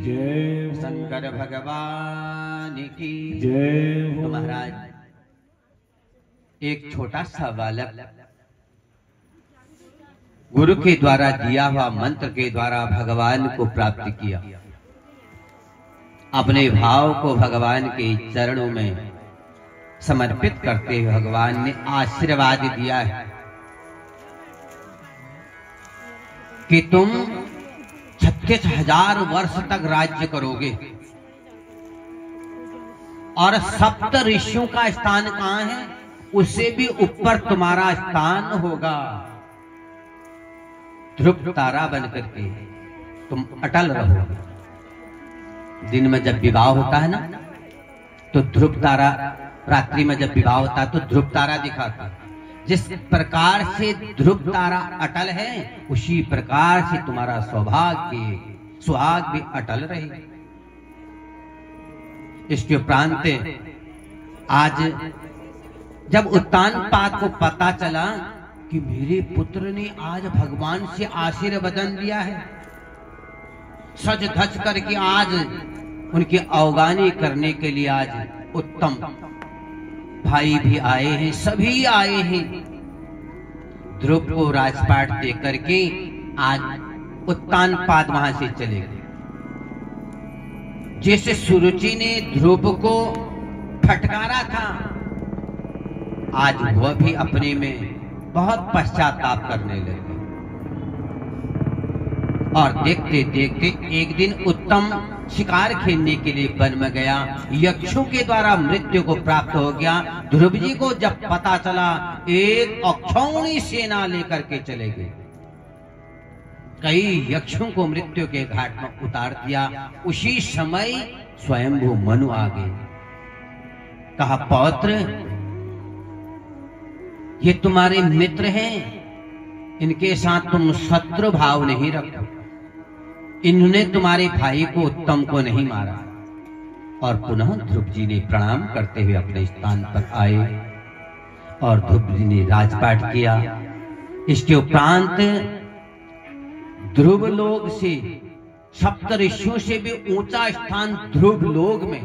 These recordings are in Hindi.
जय। शंकर भगवान की जय। तो महाराज एक छोटा सा बालक गुरु के द्वारा दिया हुआ मंत्र के द्वारा भगवान को प्राप्त किया। अपने भाव को भगवान के चरणों में समर्पित करते हुए भगवान ने आशीर्वाद दिया है कि तुम 36,000 वर्ष तक राज्य करोगे और सप्त ऋषियों का स्थान कहां है, उससे भी ऊपर तुम्हारा स्थान होगा। ध्रुव तारा बनकर के तुम अटल रहोगे। दिन में जब विवाह होता है ना, तो ध्रुव तारा, रात्रि में जब विवाह होता है तो ध्रुव तारा दिखाता है। जिस प्रकार से ध्रुव तारा अटल है, उसी प्रकार से तुम्हारा सौभाग्य सुहाग भी अटल रहे। इसके उपरांत आज जब उत्तानपाद को पता चला कि मेरे पुत्र ने आज भगवान से आशीर्वचन दिया है, सज धज करके आज उनकी अवगानी करने के लिए आज उत्तम भाई भी आए हैं, सभी आए हैं। ध्रुव को राजपाट दे करके आज उत्तानपाद वहां से चले गए। जैसे सुरुचि ने ध्रुव को फटकारा था, आज वह भी अपने में बहुत पश्चाताप करने लगे। और देखते देखते एक दिन उत्तम शिकार खेलने के लिए वन में गया। यक्षों के द्वारा मृत्यु को प्राप्त हो गया। ध्रुव जी को जब पता चला, एक अक्षौणी सेना लेकर के चले गए। कई यक्षों को मृत्यु के घाट में उतार दिया। उसी समय स्वयंभू मनु आ गए। कहा, पौत्र, ये तुम्हारे मित्र हैं, इनके साथ तुम शत्रु भाव नहीं रखो। इन्होंने तुम्हारे भाई को उत्तम को नहीं मारा। और पुनः ध्रुव जी ने प्रणाम करते हुए अपने स्थान पर आए और ध्रुव जी ने राजपाट किया। इसके उपरांत ध्रुव लोक से, सप्त ऋषियों से भी ऊंचा स्थान ध्रुव लोक में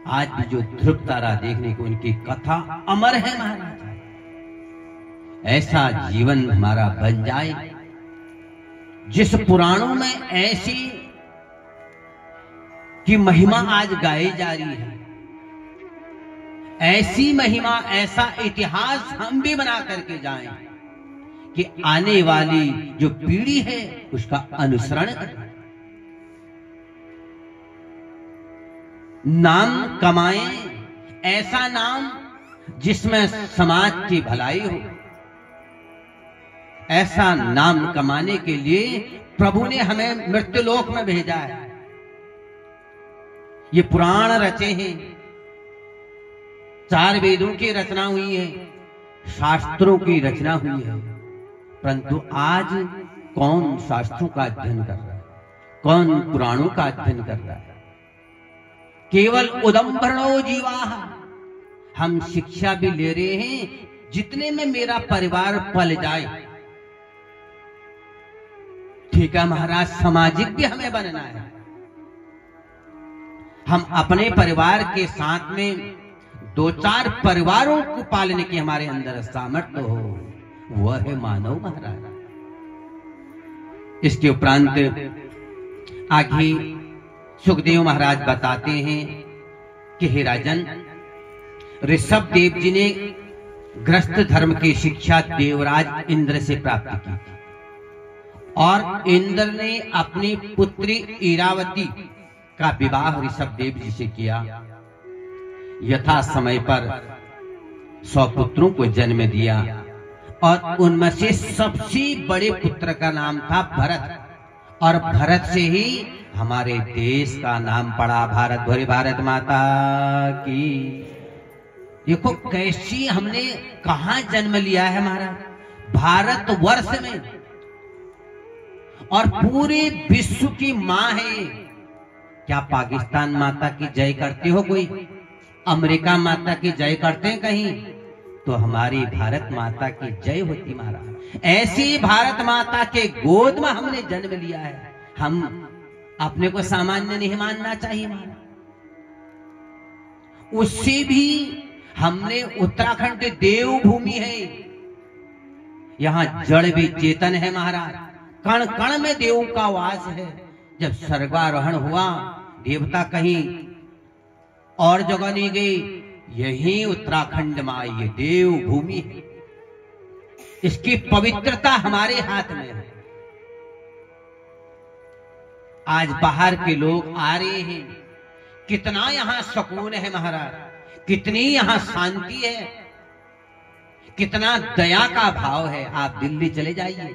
आज भी जो ध्रुव तारा देखने को, उनकी कथा अमर है महाराज। ऐसा जीवन हमारा बन जाए जिस पुराणों में ऐसी की महिमा आज गाई जा रही है, ऐसी महिमा, ऐसा इतिहास हम भी बना करके जाएं कि आने वाली जो पीढ़ी है उसका अनुसरण करें, नाम कमाएं, ऐसा नाम जिसमें समाज की भलाई हो। ऐसा नाम कमाने के लिए प्रभु ने हमें मृत्युलोक में भेजा है। ये पुराण रचे हैं, 4 वेदों की रचना हुई है, शास्त्रों की रचना हुई है, परंतु आज कौन शास्त्रों का अध्ययन कर रहा है, कौन पुराणों का अध्ययन कर रहा है। केवल उदंभरणो जीवाः, हम शिक्षा भी ले रहे हैं जितने में मेरा परिवार पल जाए। ठीक है महाराज, सामाजिक भी हमें बनना है। हम अपने परिवार के साथ में 2-4 परिवारों को पालने की हमारे अंदर सामर्थ्य हो, वह है मानव महाराज। इसके उपरांत आगे सुखदेव महाराज बताते हैं कि हे राजन, ऋषभ देव जी ने ग्रस्त धर्म की शिक्षा देवराज इंद्र से प्राप्त की और इंद्र ने अपनी पुत्री इरावती का विवाह ऋषभ देव जी से किया। यथा समय पर 100 पुत्रों को जन्म दिया और उनमें से सबसे बड़े पुत्र का नाम था भरत, और भरत से ही हमारे देश का नाम पड़ा भारत। भरी भारत माता की। देखो कैसी हमने कहां जन्म लिया है हमारा भारत वर्ष में, और पूरे विश्व की मां है। क्या पाकिस्तान माता की जय करते हो कोई? अमेरिका माता की जय करते हैं कहीं? तो हमारी भारत माता की जय होती महाराज। ऐसी भारत माता के गोद में हमने जन्म लिया है। हम अपने को सामान्य नहीं मानना चाहिए महाराज। उससे भी हमने उत्तराखंड देवभूमि है, यहां जड़ भी चेतन है महाराज, कण कण में देव का वास है। जब स्वर्गारोहण हुआ, देवता कहीं और जगह नहीं गई, यही उत्तराखंड में ये देवभूमि है। इसकी पवित्रता हमारे हाथ में है। आज बाहर के लोग आ रहे हैं, कितना यहां सुकून है महाराज, कितनी यहां शांति है, कितना दया का भाव है। आप दिल्ली चले जाइए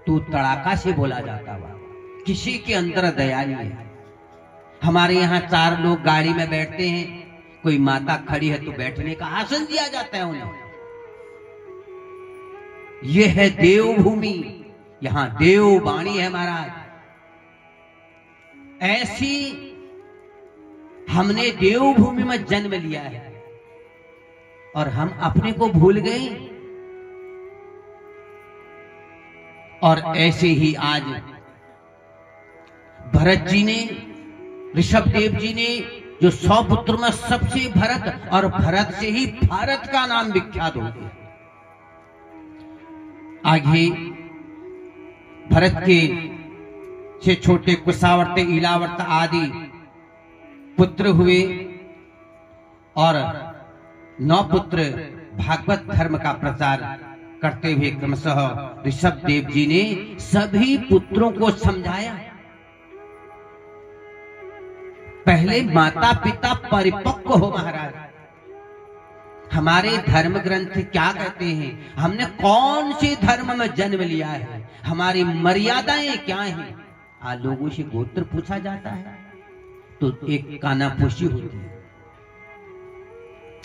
तो तड़ाका से बोला जाता हुआ, किसी के अंदर दया नहीं है। हमारे यहाँ 4 लोग गाड़ी में बैठते हैं, कोई माता खड़ी है तो बैठने का आसन दिया जाता है उन्हें। यह है देवभूमि, यहां देववाणी है महाराज। ऐसी हमने देवभूमि में जन्म लिया है और हम अपने को भूल गए। और ऐसे ही आज भरत जी ने, ऋषभदेव जी ने, जो 100 पुत्र में सबसे भरत, और भरत से ही भारत का नाम विख्यात हो गया। आगे भरत के से छोटे कुशावर्त, इलावर्त आदि पुत्र हुए और 9 पुत्र भागवत धर्म का प्रचार करते हुए क्रमशः ऋषभदेव जी ने सभी पुत्रों को समझाया। पहले माता पिता परिपक्व हो महाराज। हमारे धर्म ग्रंथ क्या कहते हैं, हमने कौन से धर्म में जन्म लिया है, हमारी मर्यादाएं क्या हैं। आज लोगों से गोत्र पूछा जाता है तो एक कानाफूसी होती है।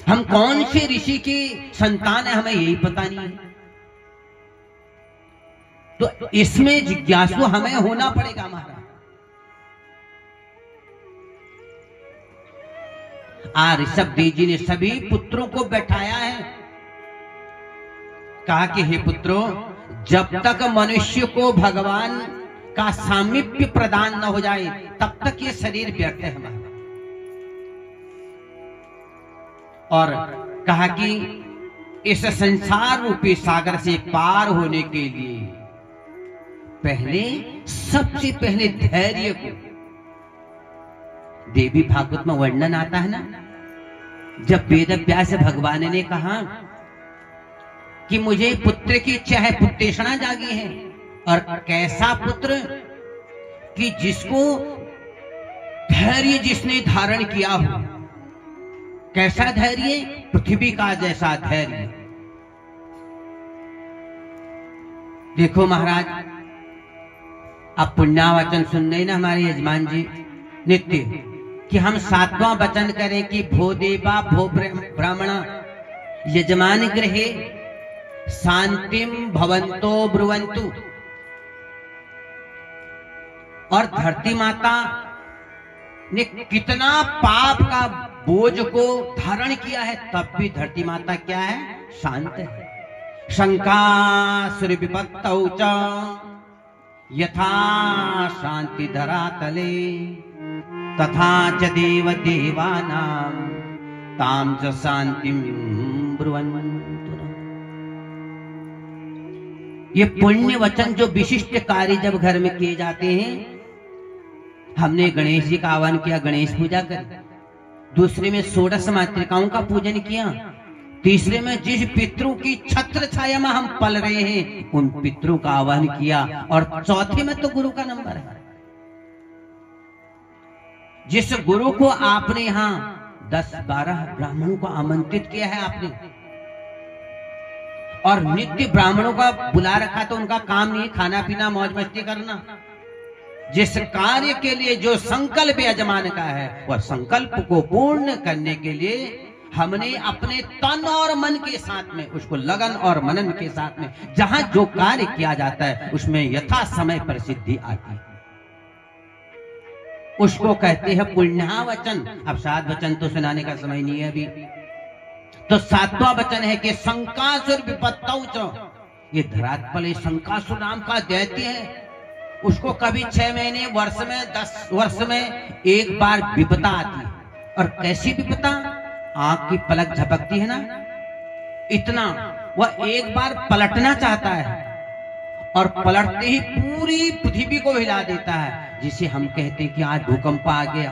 हम कौन से ऋषि की संतान है हमें यही पता नहीं है। तो इसमें जिज्ञासु हमें होना पड़ेगा महाराज। ऋषभदेव जी ने सभी पुत्रों को बैठाया है, कहा कि हे पुत्रों, जब तक मनुष्य को भगवान का सामीप्य प्रदान न हो जाए तब तक ये शरीर व्यर्थ है हमारा। और कहा कि इस संसार रूपी सागर से पार होने के लिए पहले, सबसे पहले धैर्य को, देवी भागवत में वर्णन आता है ना, जब वेद व्यास भगवान ने कहा कि मुझे पुत्र की इच्छा है, पुत्रेषणा जागी है। और कैसा पुत्र कि जिसको धैर्य जिसने धारण किया हो। कैसा धैर्य? पृथ्वी का जैसा धैर्य। देखो महाराज, आप पुण्यावचन सुन रहे ना हमारे यजमान जी नित्य, कि हम 7वां वचन करें कि भो देवा भो ब्राह्मण यजमान गृहे शांतिम भवंतो ब्रुवंतु। और धरती माता ने कितना पाप का बोझ को धारण किया है, तब भी धरती माता क्या है? शांत है। शंकासुर विपत्तौ च यथा शांति धरातले तथा च देव देवानां तां च शांतिं ब्रुवन्तु। ये पुण्य वचन जो विशिष्ट कार्य जब घर में किए जाते हैं, हमने गणेश जी का आह्वान किया, गणेश पूजा कर, दूसरे में 16 मातृकाओं का पूजन किया, तीसरे में जिस पितरों की छत्र छाया में हम पल रहे हैं उन पितरों का आह्वान किया, और चौथे में तो गुरु का नंबर है। जिस गुरु को आपने यहां 10-12 ब्राह्मणों को आमंत्रित किया है आपने, और नित्य ब्राह्मणों का बुला रखा, तो उनका काम नहीं खाना पीना मौज मस्ती करना। जिस कार्य के लिए जो संकल्प यजमान का है, वह संकल्प को पूर्ण करने के लिए हमने अपने तन और मन के साथ में, उसको लगन और मनन के साथ में जहां जो कार्य किया जाता है उसमें यथा समय पर सिद्धि आती है। उसको कहते हैं पुण्यावचन। अब 7 वचन तो सुनाने का समय नहीं है अभी, तो 7वां वचन है कि शंकासुर विपत्तौ च। ये धरातल शंकासुर नाम का दैत्य है, उसको कभी 6 महीने, वर्ष में, 10 वर्ष में एक बार विपदा आती है। और कैसी विपदा? आंख की पलक झपकती है ना, इतना वह एक बार पलटना चाहता है और पलटते ही पूरी पृथ्वी को हिला देता है, जिसे हम कहते हैं कि आज भूकंप आ गया।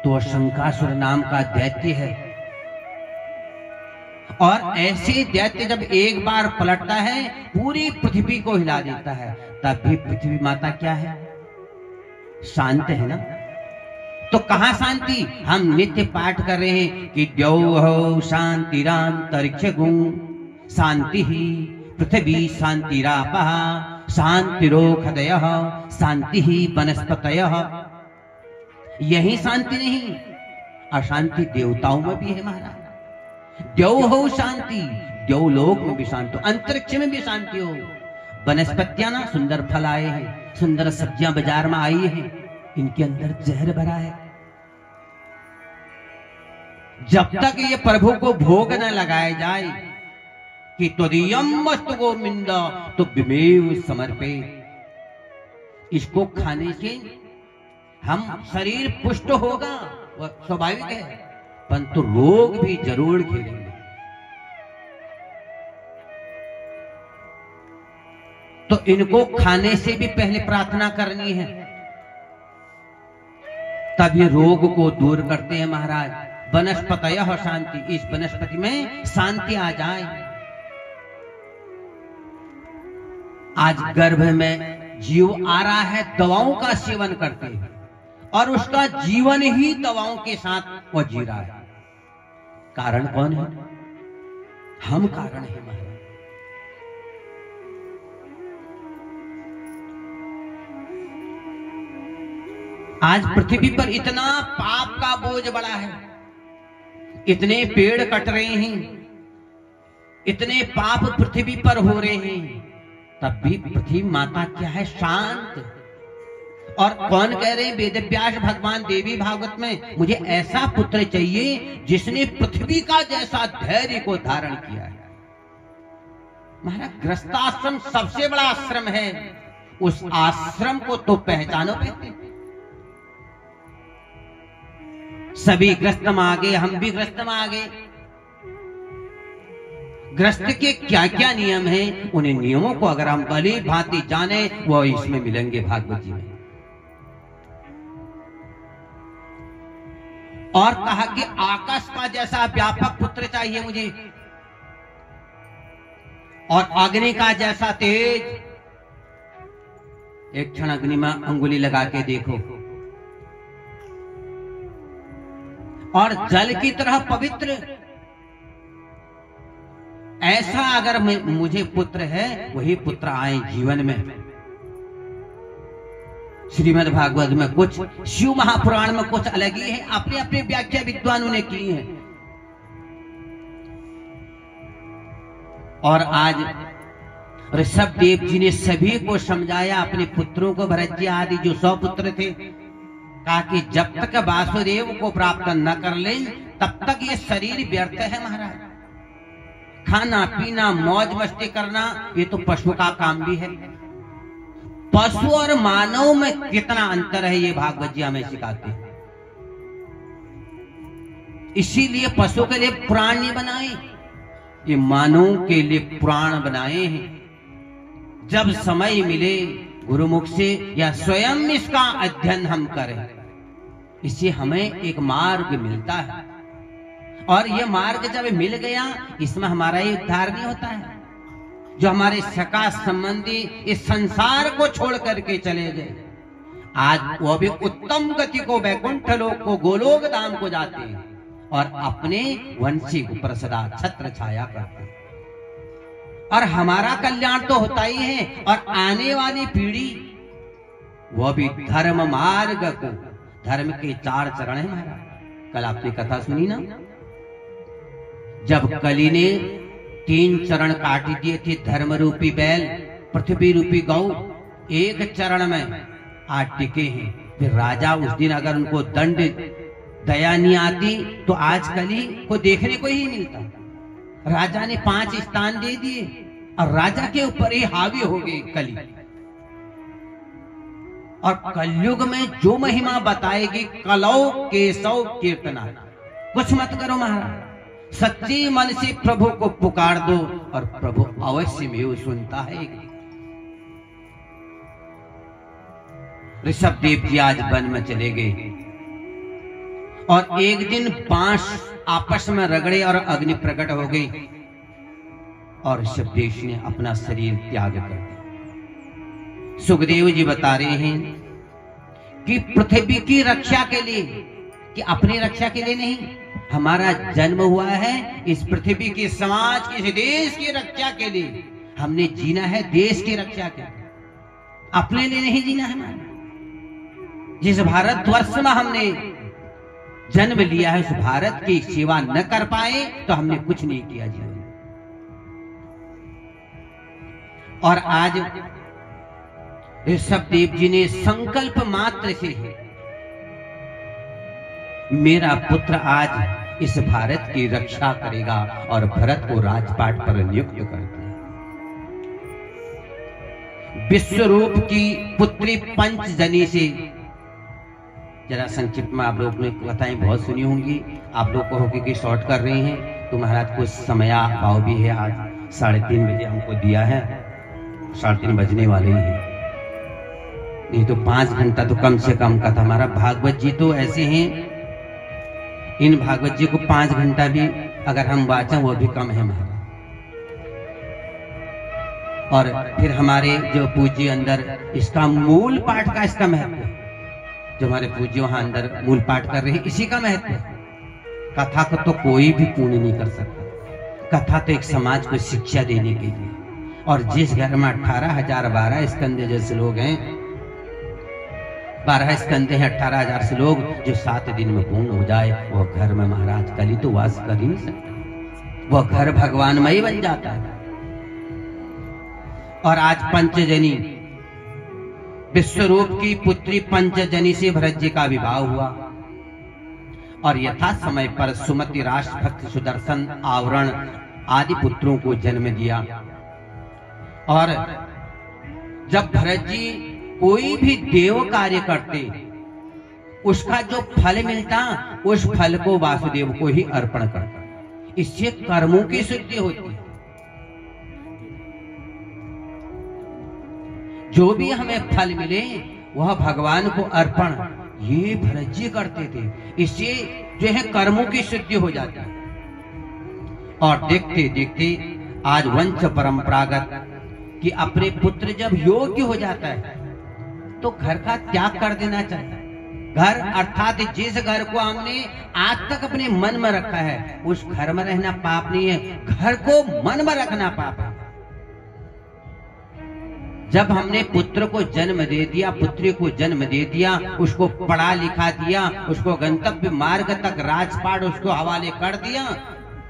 तो शंकासुर नाम का दैत्य है, और ऐसे दैत्य जब एक बार पलटता है पूरी पृथ्वी को हिला देता है। तब भी पृथ्वी माता क्या है? शांत है ना। तो कहां शांति? हम नित्य पाठ कर रहे हैं कि द्यौः शांतिरान्तरिक्षगुं शांति ही पृथ्वी शांतिरापः शांतिरोषधयः शांति ही वनस्पतयः। यही शांति नहीं, अशांति देवताओं में भी है महाराज। द्यौः शांति, द्यौलोक में भी शांति हो, अंतरिक्ष में भी शांति हो। वनस्पतियां ना सुंदर फल आए हैं, सुंदर सब्जियां बाजार में आई हैं, इनके अंदर जहर भरा है। जब तक ये प्रभु को भोग न लगाए जाए कि त्वदीयं मस्तु गोविंद तुभ्यमेव समर्पे, इसको खाने से हम शरीर पुष्ट होगा, वह स्वाभाविक है, परंतु रोग भी जरूर घेरेंगे। तो इनको खाने से भी पहले प्रार्थना करनी है, तब ये रोग को दूर करते हैं महाराज। वनस्पतयः शांति, इस वनस्पति में शांति आ जाए। आज गर्भ में जीव आ रहा है, दवाओं का सेवन करते हैं और उसका जीवन ही दवाओं के साथ वो जी रहा है। कारण कौन है? हम कारण है महाराज। आज पृथ्वी पर इतना पाप का बोझ बढ़ा है, इतने पेड़ कट रहे हैं, इतने पाप पृथ्वी पर हो रहे हैं, तब भी पृथ्वी माता क्या है? शांत। और कौन कह रहे हैं? वेदव्यास भगवान देवी भागवत में, मुझे ऐसा पुत्र चाहिए जिसने पृथ्वी का जैसा धैर्य को धारण किया है। महाराज गृहस्थाश्रम सबसे बड़ा आश्रम है, उस आश्रम को तो पहचानो। पहले सभी गृहस्थ में आ गए, हम भी गृहस्थ में आ गए। गृहस्थ के क्या क्या नियम हैं, उन्हें नियमों को अगर हम भली भांति जाने, वो इसमें मिलेंगे भागवत जी में। और कहा कि आकाश का जैसा व्यापक पुत्र चाहिए मुझे, और अग्नि का जैसा तेज। एक क्षण अग्नि में अंगुली लगा के देखो, और जल की तरह पवित्र। ऐसा अगर मुझे पुत्र है, वही पुत्र आए जीवन में। श्रीमद् भागवत में कुछ, शिव महापुराण में कुछ अलग ही है, अपने अपने व्याख्या विद्वानों ने की है। और आज ऋषभ देव जी ने सभी को समझाया, अपने पुत्रों को, भरत जी आदि जो 100 पुत्र थे, कहा कि जब तक वासुदेव को प्राप्त न कर ले तब तक ये शरीर व्यर्थ है महाराज। खाना पीना मौज मस्ती करना ये तो पशु का काम भी है। पशु और मानव में कितना अंतर है ये भागवत जी हमें सिखाते हैं। इसीलिए पशु के लिए पुराण नहीं बनाए, ये मानव के लिए पुराण बनाए हैं। जब समय मिले गुरुमुख से या स्वयं इसका अध्ययन हम करें, इससे हमें एक मार्ग मिलता है। और ये मार्ग जब मिल गया, इसमें हमारा ही उद्धार नहीं होता है। जो हमारे सका संबंधी इस संसार को छोड़ करके चले गए, आज वो भी उत्तम गति को, वैकुंठ लोक को, गोलोक धाम को जाते हैं और अपने वंशी ऊपर सदा छत्र छाया करते हैं। और हमारा कल्याण तो होता ही है, और आने वाली पीढ़ी वो भी धर्म मार्ग को, धर्म के 4 चरण है महाराज। कल आपने कथा सुनी ना, जब कली ने 3 चरण काट दिए थे, धर्म रूपी बैल, पृथ्वी रूपी गौ, एक चरण में आज टिके हैं। फिर राजा उस दिन अगर उनको दंड दया नहीं आती तो आज कली को देखने को ही मिलता। राजा ने 5 स्थान दे दिए, और राजा के ऊपर ही हावी हो गई कली। और कलयुग में जो महिमा बताएगी कलौ केशव कीर्तना। कुछ मत करो महाराज, सच्ची मन से प्रभु को पुकार दो और प्रभु अवश्य में सुनता है। ऋषभदेव जी आज वन में चले गए और एक दिन बांस आपस में रगड़े और अग्नि प्रकट हो गई और ऋषभदेव जी ने अपना शरीर त्याग कर दिया। सुखदेव जी बता रहे हैं कि पृथ्वी की रक्षा के लिए, कि अपनी रक्षा के लिए नहीं, हमारा जन्म हुआ है इस पृथ्वी की, समाज की, इस देश की रक्षा के लिए। हमने जीना है देश की रक्षा के लिए, अपने लिए नहीं जीना है। हमारा जिस भारतवर्ष में हमने जन्म लिया है उस भारत की सेवा न कर पाए तो हमने कुछ नहीं किया जीवन। और आज ऋषभदेव जी ने संकल्प मात्र से, मेरा पुत्र आज इस भारत की रक्षा करेगा और भरत को राजपाट पर नियुक्त कर दिया। विश्वरूप की पुत्री पंचजनी से, जरा संक्षिप्त में आप लोग ने कथाएं बहुत सुनी होंगी, आप लोग कहोगे कि शॉर्ट कर रहे हैं, तो महाराज को समय भाव भी है। आज 3:30 बजे हमको दिया है, 3:30 बजने वाले ही हैं, नहीं तो 5 घंटा तो कम से कम का था। हमारा भागवत जी तो ऐसे हैं, इन भागवत जी को 5 घंटा भी अगर हम वाचें वो भी कम है महाराज। और फिर हमारे जो पूज्य अंदर इसका मूल पाठ का इसका महत्व है, जो हमारे पूज्य वहां अंदर मूल पाठ कर रहे हैं, इसी का महत्व है। कथा को तो कोई भी पूर्ण नहीं कर सकता। कथा तो एक समाज को शिक्षा देने के लिए, और जिस घर में 18,000 12 स्कंद जैसे लोग हैं, 12 स्कंद हैं, 18,000 से लोग जो 7 दिन में पूर्ण हो जाए, वो घर में महाराज कली तो वास कर ही नहीं सकता, वो घर भगवानमय बन जाता है। और आज पंचजनी, विश्वरूप की पुत्री पंचजनी से भरत जी का विवाह हुआ और यथा समय पर सुमति, राष्ट्रभक्त, सुदर्शन, आवरण आदि पुत्रों को जन्म दिया। और जब भरत जी कोई भी देव कार्य करते, उसका जो फल मिलता उस फल को वासुदेव को ही अर्पण करता। इससे कर्मों की सिद्धि होती है। जो भी हमें फल मिले वह भगवान को अर्पण ये भरत जी करते थे। इससे जो है कर्मों की सिद्धि हो जाती है। और देखते देखते आज वंश परंपरागत कि अपने पुत्र जब योग्य हो जाता है तो घर का त्याग कर देना चाहिए। घर अर्थात जिस घर को हमने आज तक अपने मन में रखा है उस घर में रहना पाप नहीं है, घर को मन में रखना पाप है। जब हमने पुत्र को जन्म दे दिया, पुत्री को जन्म दे दिया, उसको पढ़ा लिखा दिया, उसको गंतव्य मार्ग तक राजपाट उसको हवाले कर दिया,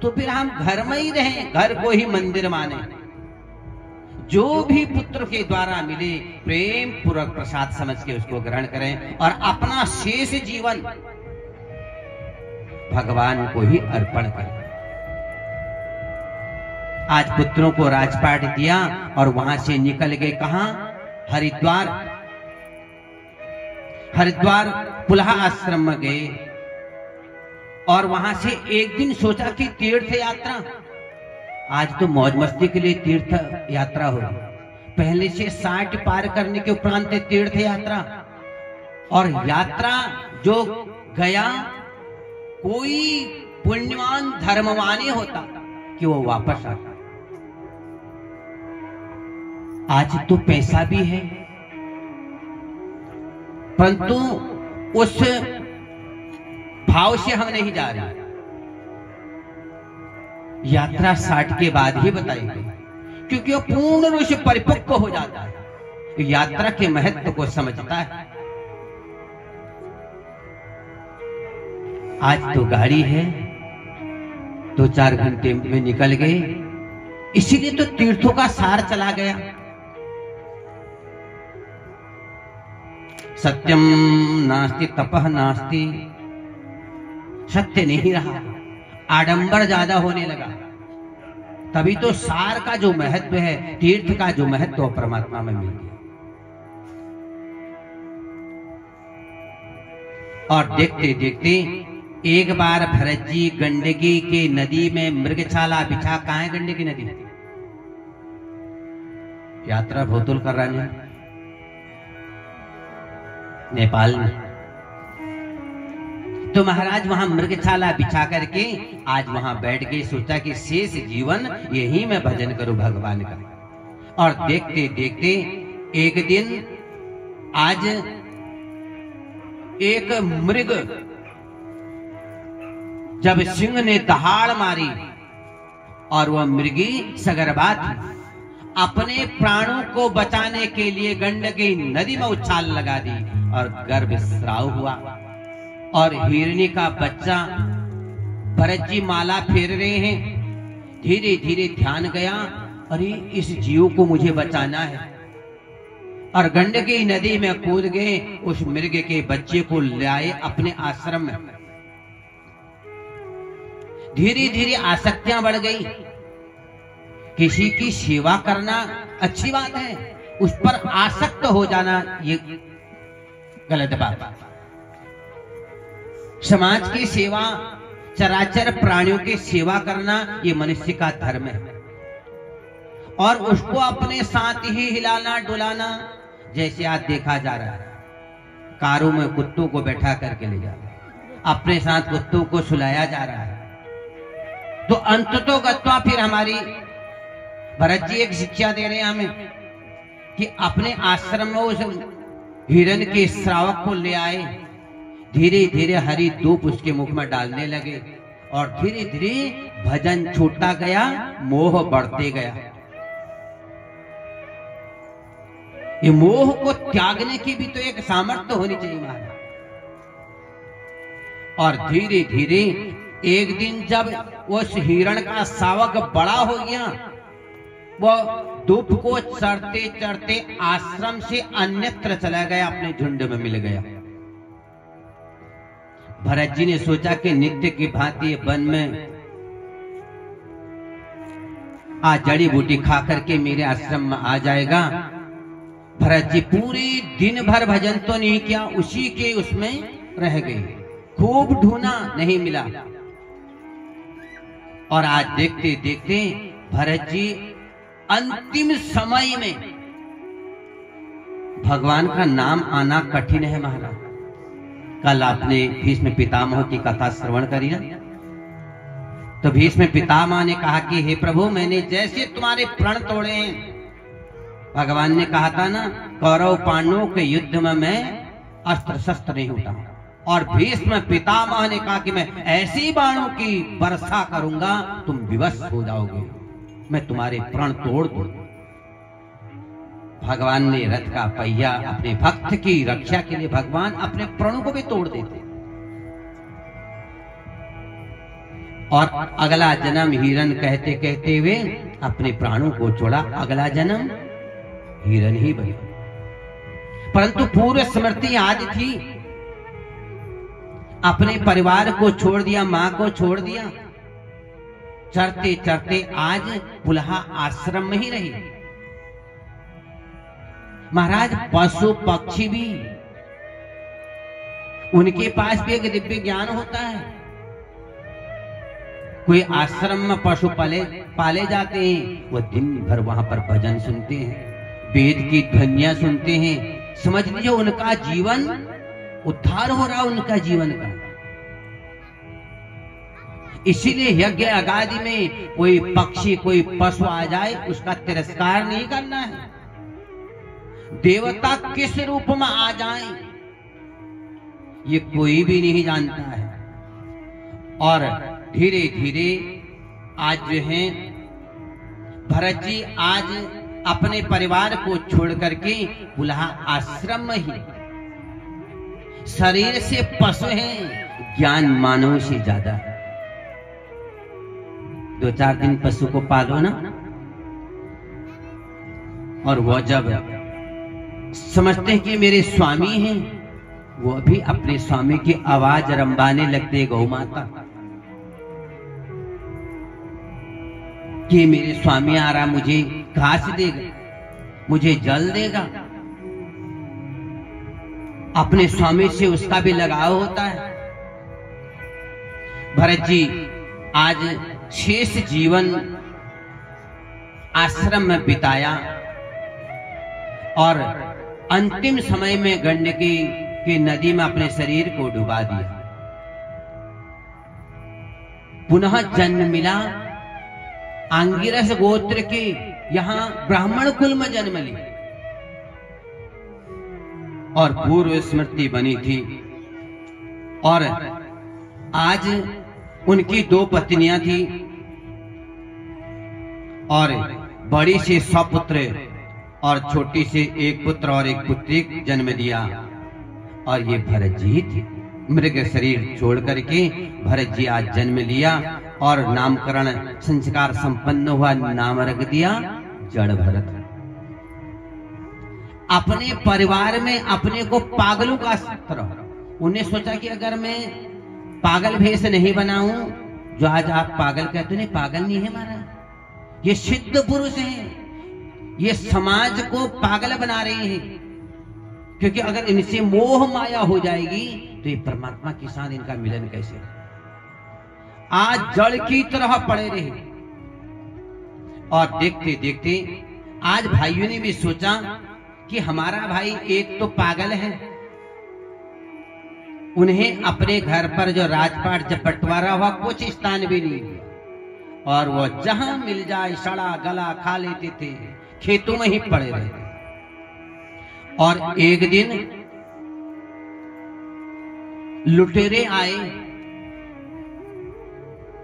तो फिर हम घर में ही रहें, घर को ही मंदिर माने। जो भी पुत्र के द्वारा मिले प्रेम पूर्वक प्रसाद समझ के उसको ग्रहण करें और अपना शेष जीवन भगवान को ही अर्पण करें। आज पुत्रों को राजपाट दिया और वहां से निकल गए कहां? हरिद्वार। हरिद्वार पुलहा आश्रम में गए और वहां से एक दिन सोचा कि तीर्थ यात्रा, आज तो मौज मस्ती के लिए तीर्थ यात्रा हो। पहले से 60 पार करने के उपरांत तीर्थ यात्रा, और यात्रा जो गया कोई पुण्यवान धर्मवान होता कि वो वापस आता। आज तो पैसा भी है परंतु उस भाव से हम नहीं जा रहे। यात्रा 60 के बाद ही बताई गई, क्योंकि वो पूर्ण रूप से परिपक्व हो जाता है, यात्रा के महत्व को समझता है। आज तो गाड़ी है, 2-4 घंटे में निकल गए, इसीलिए तो तीर्थों का सार चला गया। सत्यम नास्ति तपः नास्ति, सत्य नहीं रहा, आडंबर ज्यादा होने लगा। तभी तो सार का जो महत्व है, तीर्थ का जो महत्व है, परमात्मा में मिल गया। और देखते देखते एक बार भरत जी गंडकी के नदी में मृगछाला बिछा, कहाँ है गंडकी नदी? यात्रा भोतुल कर रहे हैं नेपाल में। तो महाराज वहां मृगछाला बिछा करके आज वहां बैठ गए, सोचा कि शेष जीवन यही मैं भजन करूं भगवान का। और देखते देखते एक दिन आज एक मृग, जब सिंह ने दहाड़ मारी और वह मृगी सगर्भा थी, अपने प्राणों को बचाने के लिए गंडकी नदी में उछाल लगा दी और गर्भस्राव हुआ। और हिरणी का बच्चा, भरत जी माला फेर रहे हैं, धीरे धीरे ध्यान गया, अरे इस जीव को मुझे बचाना है, और गंडकी नदी में कूद गए, उस मृग के बच्चे को लाए अपने आश्रम में। धीरे धीरे आसक्तियां बढ़ गई, किसी की सेवा करना अच्छी बात है, उस पर आसक्त हो जाना ये गलत बात है। समाज की सेवा, चराचर प्राणियों की सेवा करना ये मनुष्य का धर्म है, और उसको अपने साथ ही हिलाना डुलाना, जैसे आज देखा जा रहा है, कारों में कुत्तों को बैठा करके ले जा रहा है, अपने साथ कुत्तों को सुलाया जा रहा है। तो अंततोगत्वा फिर हमारी भरत जी एक शिक्षा दे रहे हैं हमें कि अपने आश्रम में उस हिरण के श्रावक को ले आए, धीरे धीरे हरी धूप उसके मुख में डालने लगे, और धीरे धीरे भजन छूटता गया, मोह बढ़ते गया। ये मोह को त्यागने की भी तो एक सामर्थ्य होनी चाहिए महाराज। और धीरे धीरे एक दिन जब उस हिरण का शावक बड़ा हो गया, वो धूप को चढ़ते चढ़ते आश्रम से अन्यत्र चला गया, अपने झुंड में मिल गया। भरत जी ने सोचा कि नित्य की भांति वन में आज जड़ी बूटी खा करके मेरे आश्रम में आ जाएगा। भरत जी पूरे दिन भर भजन तो नहीं किया, उसी के उसमें रह गए, खूब ढूंढा नहीं मिला। और आज देखते देखते भरत जी अंतिम समय में, भगवान का नाम आना कठिन है महाराज। कल आपने भीष्म पितामह की कथा श्रवण करी ना, तो भीष्म पितामह ने कहा कि हे प्रभु, मैंने जैसे तुम्हारे प्रण तोड़े हैं, भगवान ने कहा था ना, कौरव पांडवों के युद्ध में मैं अस्त्र शस्त्र नहीं होता। और भीष्म पितामह ने कहा कि मैं ऐसी बाणों की वर्षा करूंगा, तुम विवश हो जाओगे, मैं तुम्हारे प्रण तोड़ दूं। भगवान ने रथ का पहिया, अपने भक्त की रक्षा के लिए भगवान अपने प्रणों को भी तोड़ देते। और अगला जन्म हिरण कहते कहते हुए अपने प्राणों को छोड़ा, अगला जन्म हिरण ही बने। परंतु पूर्व स्मृति आज थी, अपने परिवार को छोड़ दिया, मां को छोड़ दिया, चढ़ते चढ़ते आज पुलहा आश्रम में ही रही। महाराज पशु पक्षी भी, उनके पास भी एक दिव्य ज्ञान होता है। कोई आश्रम में पशु पाले जाते हैं, वो दिन भर वहां पर भजन सुनते हैं, वेद की ध्वनियां सुनते हैं, समझ लीजिए उनका जीवन उद्धार हो रहा, उनका जीवन का। इसीलिए यज्ञ आगादि में कोई पक्षी कोई पशु आ जाए, उसका तिरस्कार नहीं करना है। देवता किस रूप में आ जाए ये कोई भी नहीं जानता है। और धीरे धीरे आज जो है भरत जी आज अपने परिवार को छोड़ करके पुलहा आश्रम में ही, शरीर से पशु हैं, ज्ञान मानव से ज्यादा है। 2-4 दिन पशु को पालो ना, और वो जब समझते हैं कि मेरे स्वामी हैं, वो भी अपने स्वामी की आवाज रंबाने लगते, गौ माता। कि मेरे स्वामी आ रहा, मुझे घास देगा, मुझे जल देगा। अपने स्वामी से उसका भी लगाव होता है। भरत जी आज शेष जीवन आश्रम में बिताया और अंतिम समय में गंडकी की नदी में अपने शरीर को डुबा दिया। पुनः जन्म मिला आंगिरस गोत्र के, यहां ब्राह्मण कुल में जन्म लिया और पूर्व स्मृति बनी थी। और आज उनकी 2 पत्नियां थी और बड़ी से 100 पुत्र और छोटी से 1 पुत्र और 1 पुत्री जन्म दिया। और ये भरत जी थे। मृग शरीर छोड़ करके भरत जी आज जन्म लिया और नामकरण संस्कार संपन्न हुआ, नाम रख दिया जड़ भरत। अपने परिवार में अपने को पागलों का सत्र, उन्हें सोचा कि अगर मैं पागल भेष नहीं बनाऊं, जो आज आप पागल कहते नहीं, पागल नहीं है हमारा, ये सिद्ध पुरुष हैं, ये समाज को पागल बना रहे हैं। क्योंकि अगर इनसे मोह माया हो जाएगी तो ये परमात्मा के साथ इनका मिलन कैसे हो। आज जड़ की तरह पड़े रहे और देखते देखते आज भाइयों ने भी सोचा कि हमारा भाई एक तो पागल है, उन्हें अपने घर पर जो राजपाट जब बंटवारा हुआ कुछ स्थान भी नहीं दिया और वो जहां मिल जाए सड़ा गला खा लेते थे, खेतों में ही पड़े रहते। और एक दिन लुटेरे आए,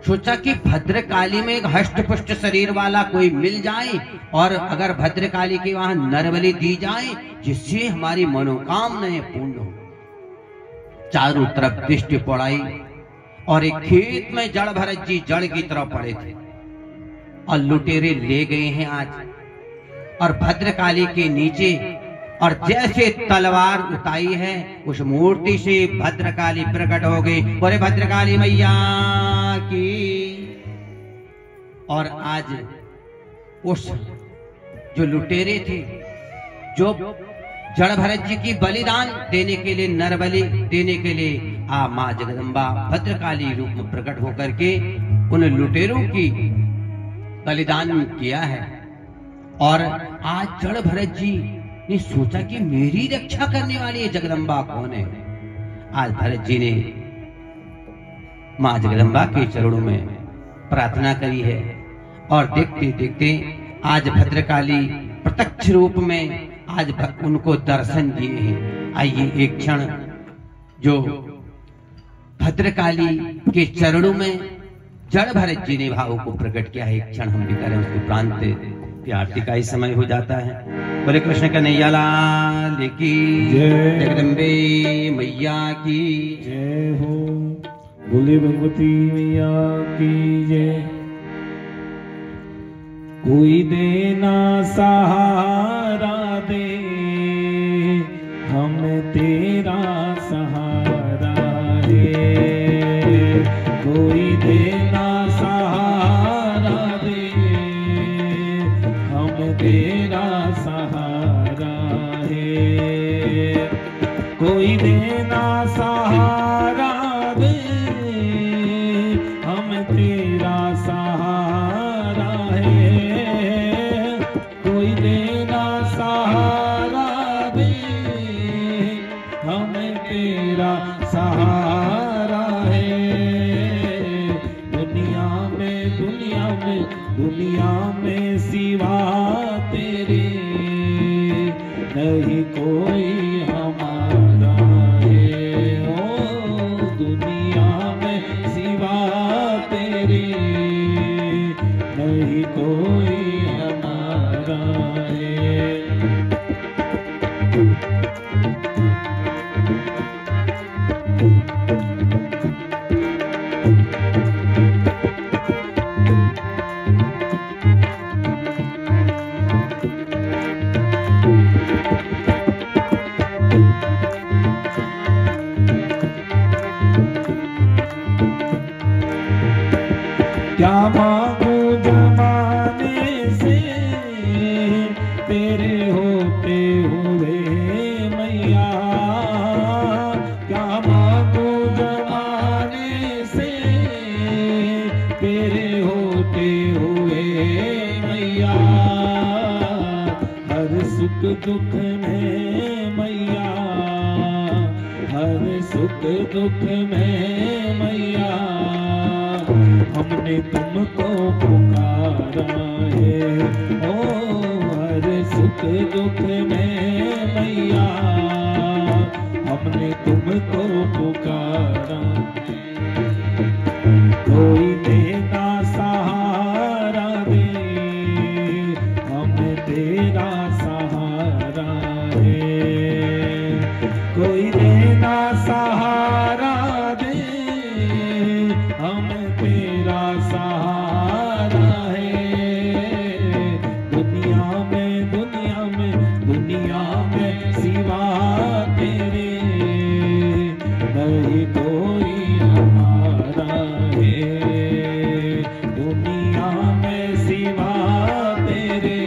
सोचा कि भद्रकाली में एक हष्ट-पुष्ट शरीर वाला कोई मिल जाए और अगर भद्रकाली के वहां नरबलि दी जाए जिससे हमारी मनोकामनाएं पूर्ण हो। चारों तरफ दृष्टि पड़ाई और एक खेत में जड़ भरत जी जड़ की तरफ पड़े थे और लुटेरे ले गए हैं आज। और भद्रकाली के नीचे और जैसे तलवार उताई है उस मूर्ति से भद्रकाली प्रकट हो गई। बोले भद्रकाली मैया की। और आज उस जो लुटेरे थे, जो जड़ भरत जी की बलिदान देने के लिए, नर बलि देने के लिए मां जगदम्बा भद्रकाली रूप में प्रकट होकर के उन लुटेरों की बलिदान किया है। और आज जड़ भरत जी ने सोचा कि मेरी रक्षा करने वाली जगदम्बा कौन है। आज भरत जी ने मां जगदम्बा के चरणों में प्रार्थना करी है और देखते देखते आज भद्रकाली प्रत्यक्ष रूप में आज उनको दर्शन दिए हैं। आइए एक क्षण जो भद्रकाली के चरणों में जड़ भरत जी ने भाव को प्रकट किया है, एक क्षण हम भी करें उसके प्रांत की आरती का ही समय हो जाता है। बोले कृष्ण कन्हैया लाल की जय, जगदम्बे मैया की जय हो, बोले भगवती मैया की जय। कोई देना सहारा दे, हम तेरा सहारा है। कोई देना सहारा दे, हम तेरा सहारा है। कोई देना सहारा दे, हम तेरा सहारा है। कोई देना सहारा दे, हम तेरा सहारा है। दुनिया में दुनिया में दुनिया में सिवा तेरे नहीं कोई हमारा है। ओ दुनिया में सिवा तेरे नहीं कोई हमारा है। क्या मांगू जमाने दुख में मैया, हर सुख दुख में मैया, हमने तुमको पुकारा है। ओ हर सुख दुख में मैया, हमने तुमको पुकारा। कोई देना सहारा दे, हमें तेरा सहारा है। कोई देना सहारा दे, हमें तेरा सहारा है। दुनिया में दुनिया में दुनिया में सिवा तेरे नहीं कोई हमारा है। दुनिया में सिवा तेरे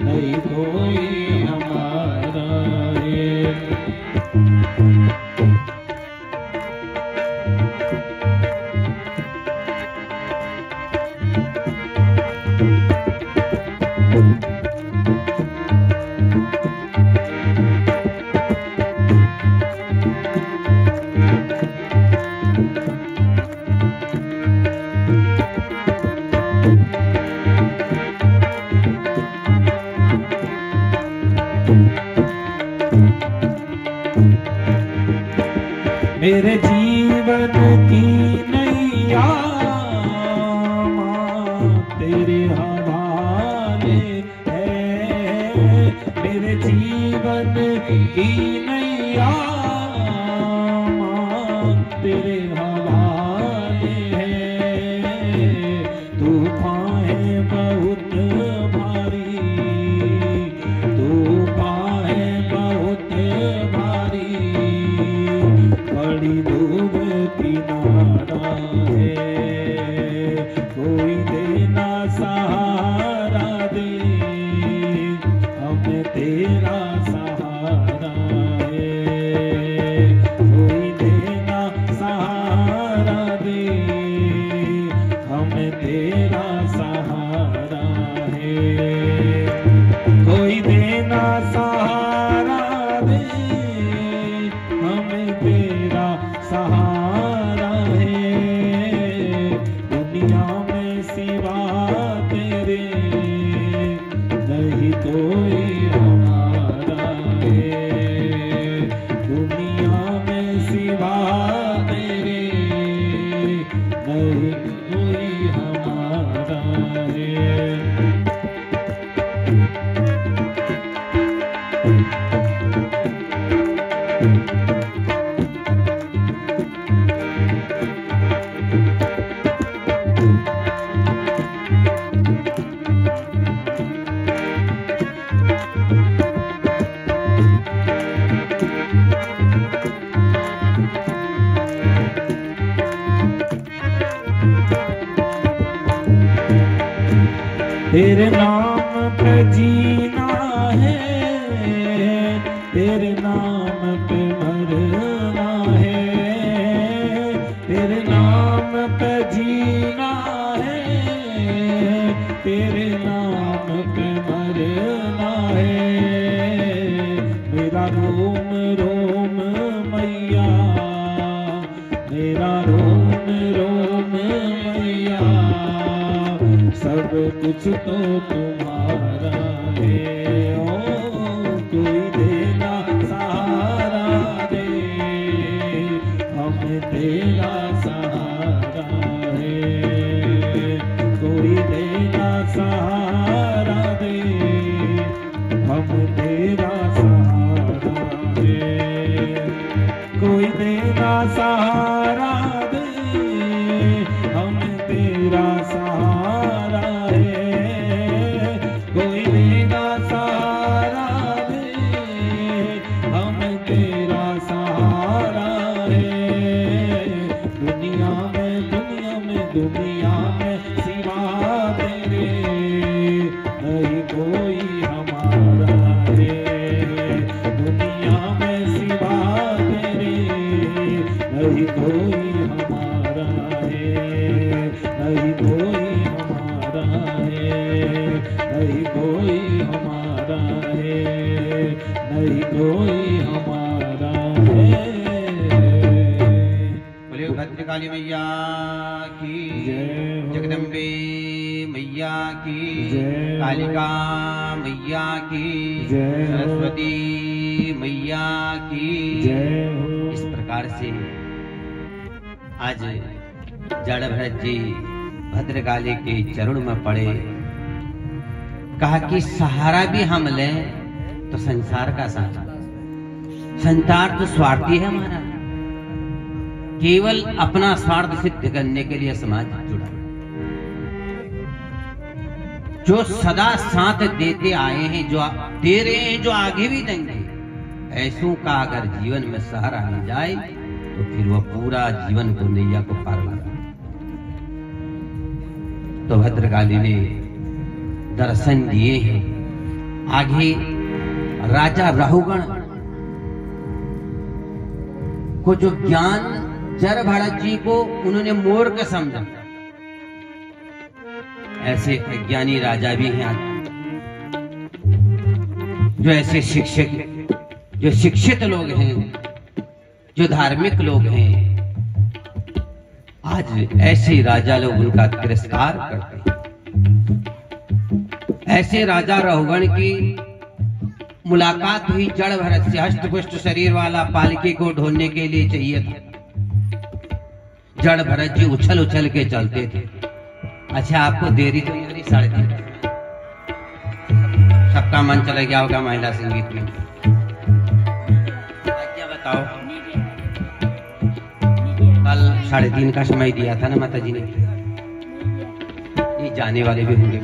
नहीं कोई हमारा है। मेरे जीवन की नैया माँ तेरे हवाले है। मेरे जीवन की नैया माँ तेरे हवाले है। तूफान है बहुत भारी, तूफान है बहुत भारी, बड़ी डूब किनारा है। कोई देना सहारा दे, हमें तेरा सहारा है। कोई देना सहारा दे, हमें तेरा सहारा है। कोई देना सहारा दे, हमें तेरा सहारा है। दुनिया में सिवा तेरे नहीं कोई हमारा है। दुनिया में सिवा तेरे नहीं कोई हमारा है। तेरे नाम पे जीना है, तेरे नाम पे मरना है। तेरे नाम पे जीना है, तेरे नाम पे मरना है। मेरा रोम रोम मैया, मेरा रोम रोम मैया, सब कुछ तो तुम्हारा है। ओ कोई देना सहारा दे, हमें तेरा सहारा है। कोई देना सहारा दे, हम तेरा सहारा है। कोई देना सहारा दे, हम तेरा सहारा है। कोई देना सहारा दे, हम तेरा सहारा है। दुनिया में दुनिया में दुनिया में सिवा तेरे नहीं कोई हमारा है। दुनिया में सिवा तेरे नहीं कोई हमारा है। नहीं कोई हमारा है, नहीं कोई हमारा भद्रकाली मैया की जय हो। जगदम्बे मैया की जय हो। कालिका मैया की जय हो। सरस्वती मैया की जय हो। इस प्रकार से आज जड़ भरत जी भद्रकाली के चरण में पड़े। कहा कि सहारा भी हम लें तो संसार का सहारा। संसार तो स्वार्थी है हमारा, केवल अपना स्वार्थ सिद्ध करने के लिए समाज जुड़ा। जो सदा साथ देते आए हैं, जो दे रहे हैं, जो आगे भी देंगे, ऐसों का अगर जीवन में सहारा मिल जाए तो फिर वह पूरा जीवन को नैया को पार लगा। तो भद्रकाली ने दर्शन दिए हैं। आगे राजा रहुगण को जो ज्ञान जड़ भरत जी को उन्होंने मूर्ख समझा, ऐसे अज्ञानी राजा भी हैं आज, जो ऐसे शिक्षक, जो शिक्षित लोग हैं, जो धार्मिक लोग हैं, आज ऐसे राजा लोग उनका तिरस्कार करते हैं। ऐसे राजा रहुगण की मुलाकात हुई जड़ भरत से। हष्टपुष्ट शरीर वाला पालकी को ढोने के लिए चाहिए था। जड़ भरत जी उछल उछल के चलते थे। अच्छा, आपको देरी तो नहीं हो रही? 3:30 सबका मन चला गया होगा महिला संगीत में। क्या बताओ, कल 3:30 का समय दिया था ना माता जी ने। ये जाने वाले भी होंगे।